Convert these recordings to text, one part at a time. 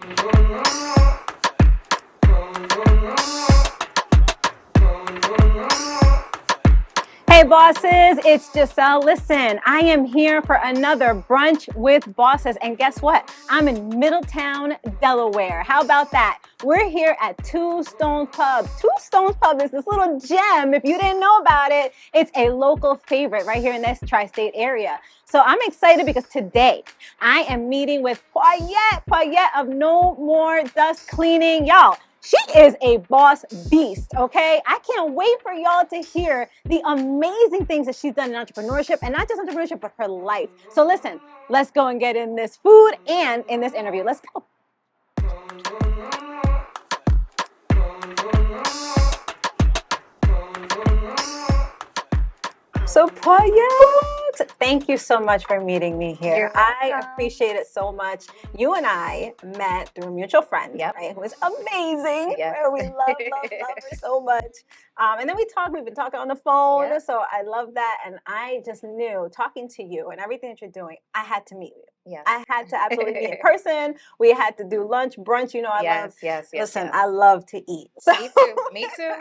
Hey bosses, it's Giselle. Listen, I am here for another Brunch with Bosses. And guess what? I'm in Middletown, Delaware. How about that? We're here at Two Stones Pub. Two Stones Pub is this little gem. If you didn't know about it, it's a local favorite right here in this tri-state area. So I'm excited because today I am meeting with Poiette of No More Dust Cleaning. Y'all, she is a boss beast, okay? I can't wait for y'all to hear the amazing things that she's done in entrepreneurship, and not just entrepreneurship, but her life. So listen, let's go and get in this food and in this interview. Let's go. So Poiette, thank you so much for meeting me here. I appreciate it so much. You and I met through a mutual friend, right? Who is amazing. Yes. We love her so much. And then we've been talking on the phone. So I love that. And I just knew, talking to you and everything that you're doing, I had to meet you. Yes. I had to absolutely meet in person. We had to do lunch, brunch. You know, I love. Listen, I love to eat. So. Me too.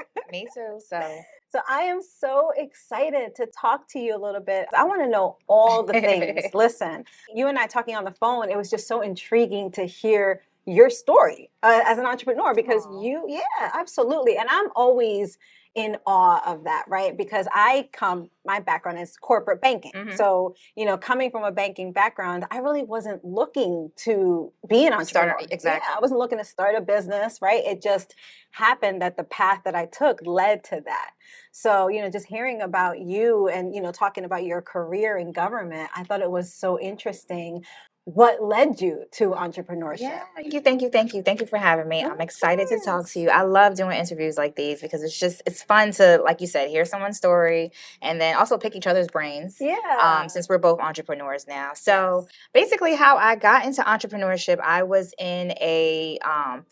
So I am so excited to talk to you a little bit. I want to know all the things. Listen, you and I talking on the phone, it was just so intriguing to hear your story as an entrepreneur because absolutely. And I'm always in awe of that, right? Because my background is corporate banking. Mm-hmm. So, coming from a banking background, I really wasn't looking to be an entrepreneur. Exactly. Yeah, I wasn't looking to start a business, right? It just happened that the path that I took led to that. So, just hearing about you and, talking about your career in government, I thought it was so interesting. What led you to entrepreneurship? Yeah, thank you for having me. I'm excited to talk to you. I love doing interviews like these because it's fun to, like you said, hear someone's story and then also pick each other's brains. Yeah. Since we're both entrepreneurs now. So basically how I got into entrepreneurship, I was in a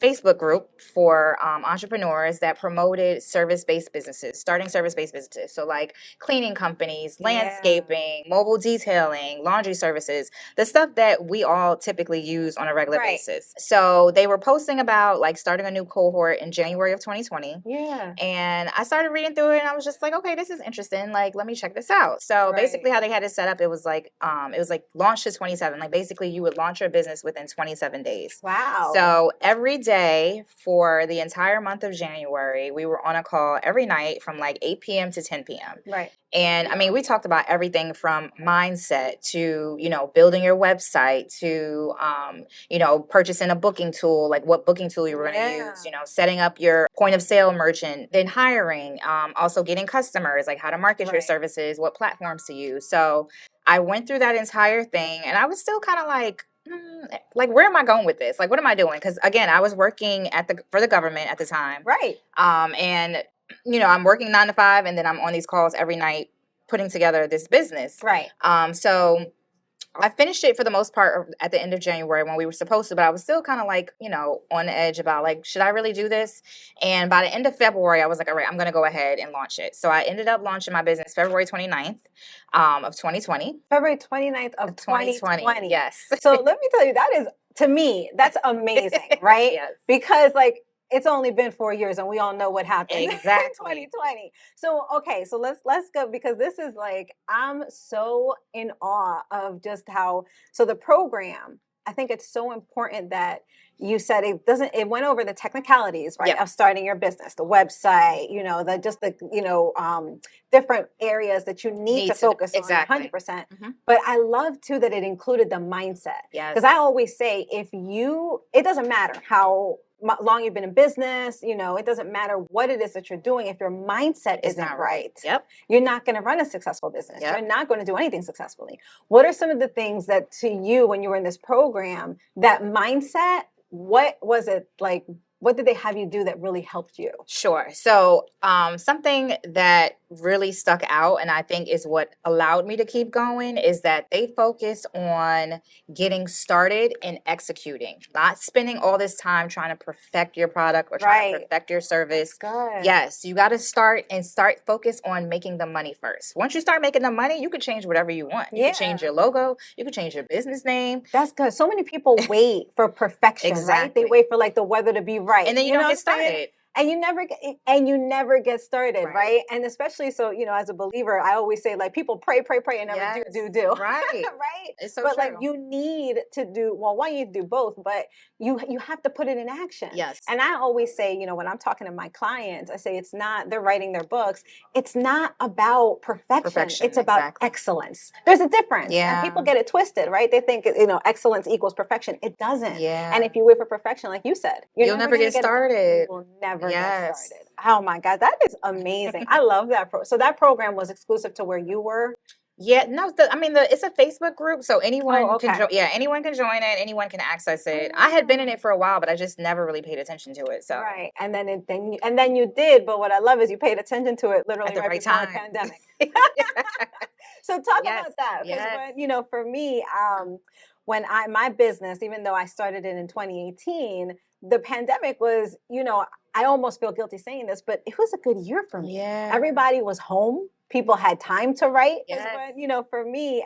Facebook group for entrepreneurs that promoted service-based businesses, starting service-based businesses. So like cleaning companies, landscaping, mobile detailing, laundry services, the stuff that we all typically use on a regular basis. So they were posting about like starting a new cohort in January of 2020. Yeah. And I started reading through it and I was just like, okay, this is interesting. Like, let me check this out. So basically how they had it set up, it was like launch to 27. Like basically you would launch your business within 27 days. Wow. So every day for the entire month of January, we were on a call every night from like 8 p.m. to 10 p.m. Right. And I mean, we talked about everything from mindset to, building your website to, purchasing a booking tool, like what booking tool you were going to use, setting up your point of sale merchant, then hiring, also getting customers, like how to market your services, what platforms to use. So I went through that entire thing and I was still kind of like, where am I going with this? Like, what am I doing? Because again, I was working for the government at the time. Right. And I'm working 9 to 5 and then I'm on these calls every night putting together this business. Right. So I finished it for the most part at the end of January when we were supposed to, but I was still kind of like, on the edge about like, should I really do this? And by the end of February, I was like, all right, I'm going to go ahead and launch it. So I ended up launching my business February 29th of 2020. February 29th of 2020. Yes. So let me tell you, that is, to me, that's amazing, right? Yes. Because it's only been 4 years and we all know what happened in 2020. So, okay, so let's go because this is I'm so in awe of just so the program, I think it's so important that you said it went over the technicalities, right? Yep. Of starting your business, the website, different areas that you need to focus on 100%. Mm-hmm. But I love too that it included the mindset. Yes. Because I always say, it doesn't matter how long you've been in business, it doesn't matter what it is that you're doing. If your mindset isn't right, you're not going to run a successful business. Yep. You're not going to do anything successfully. What are some of the things that to you, when you were in this program, that mindset, what was it like? What did they have you do that really helped you? Sure. So something that really stuck out, and I think is what allowed me to keep going, is that they focus on getting started and executing, not spending all this time trying to perfect your product or trying to perfect your service. Good. Yes, you got to start focus on making the money first. Once you start making the money, you could change whatever you want. You could change your logo, you could change your business name. That's good. So many people wait for perfection, right? They wait for like the weather to be right. And then you don't get started. And you never get started, right? And especially so, as a believer, I always say like people pray and never do. Right. Right? It's so but true. like you need to do, well, one, you do both, but you have to put it in action. Yes. And I always say, when I'm talking to my clients, I say they're writing their books. It's not about perfection. It's about excellence. There's a difference. Yeah. And people get it twisted, right? They think, excellence equals perfection. It doesn't. Yeah. And if you wait for perfection, like you said, you'll never get started. You will never get started. Oh my God, that is amazing. I love that. So that program was exclusive to where you were? Yeah, no, it's a Facebook group, so anyone can join. Yeah, anyone can join it. Anyone can access it. I had been in it for a while, but I just never really paid attention to it. So right, and then you did. But what I love is you paid attention to it literally at the right before time. The pandemic. So talk about that, because for me, when my business, even though I started it in 2018, the pandemic was, I almost feel guilty saying this, but it was a good year for me. Yeah. Everybody was home. People had time to write. But, for me,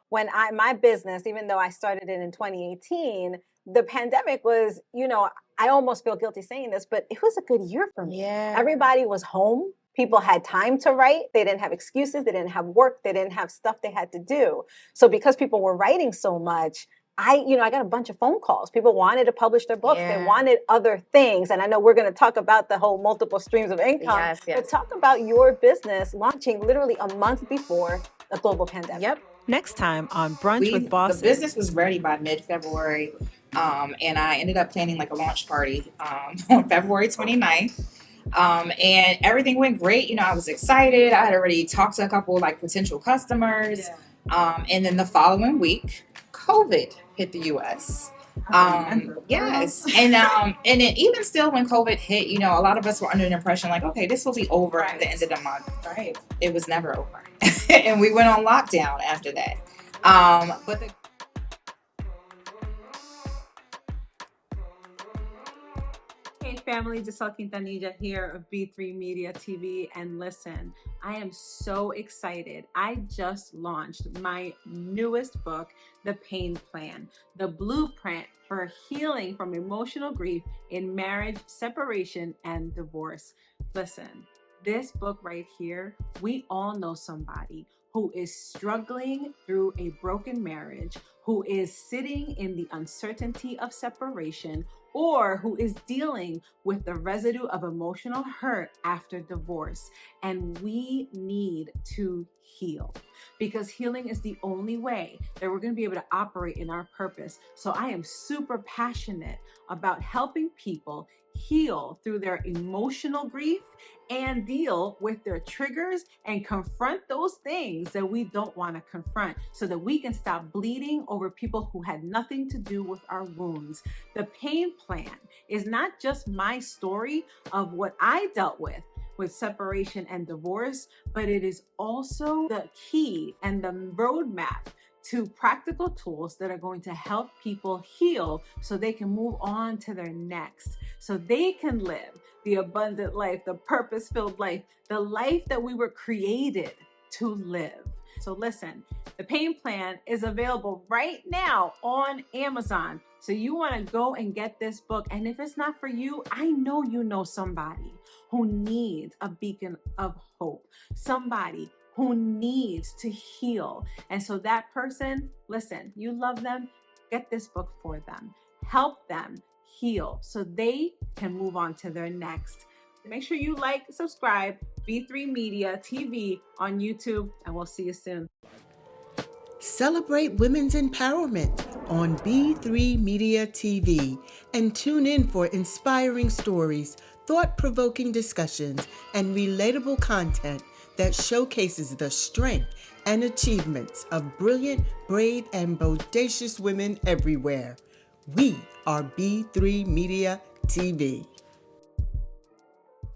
when my business, even though I started it in 2018, the pandemic was, I almost feel guilty saying this, but it was a good year for me. Yeah. Everybody was home. People had time to write. They didn't have excuses. They didn't have work. They didn't have stuff they had to do. So because people were writing so much, I got a bunch of phone calls. People wanted to publish their books. They wanted other things. And I know we're going to talk about the whole multiple streams of income. But talk about your business launching literally a month before the global pandemic. Yep. Next time on Brunch with Bosses. The business was ready by mid-February. And I ended up planning like a launch party on February 29th. And everything went great. I was excited. I had already talked to a couple like potential customers. And then the following week, COVID hit the US. Yes. And then even still when COVID hit, a lot of us were under the impression like, okay, this will be over at the end of the month. Right. It was never over. And we went on lockdown after that. But Hey family, Giselle Quintanilla here of B3 Media TV, and listen, I am so excited. I just launched my newest book, The Pain Plan, the blueprint for healing from emotional grief in marriage, separation, and divorce. Listen, this book right here, we all know somebody who is struggling through a broken marriage, who is sitting in the uncertainty of separation, or who is dealing with the residue of emotional hurt after divorce. And we need to heal, because healing is the only way that we're going to be able to operate in our purpose. So I am super passionate about helping people heal through their emotional grief and deal with their triggers and confront those things that we don't want to confront, so that we can stop bleeding over people who had nothing to do with our wounds. The Pain Plan is not just my story of what I dealt with separation and divorce, but it is also the key and the roadmap to practical tools that are going to help people heal so they can move on to their next, so they can live the abundant life, the purpose-filled life, the life that we were created to live. So listen, the Pain Plan is available right now on Amazon. So you want to go and get this book. And if it's not for you, I know you know somebody who needs a beacon of hope, somebody who needs to heal. And so that person, listen, you love them, get this book for them. Help them heal so they can move on to their next. Make sure you like, subscribe, B3 Media TV on YouTube, and we'll see you soon. Celebrate women's empowerment on B3 Media TV and tune in for inspiring stories, thought-provoking discussions, and relatable content that showcases the strength and achievements of brilliant, brave, and bodacious women everywhere. We are B3 Media TV.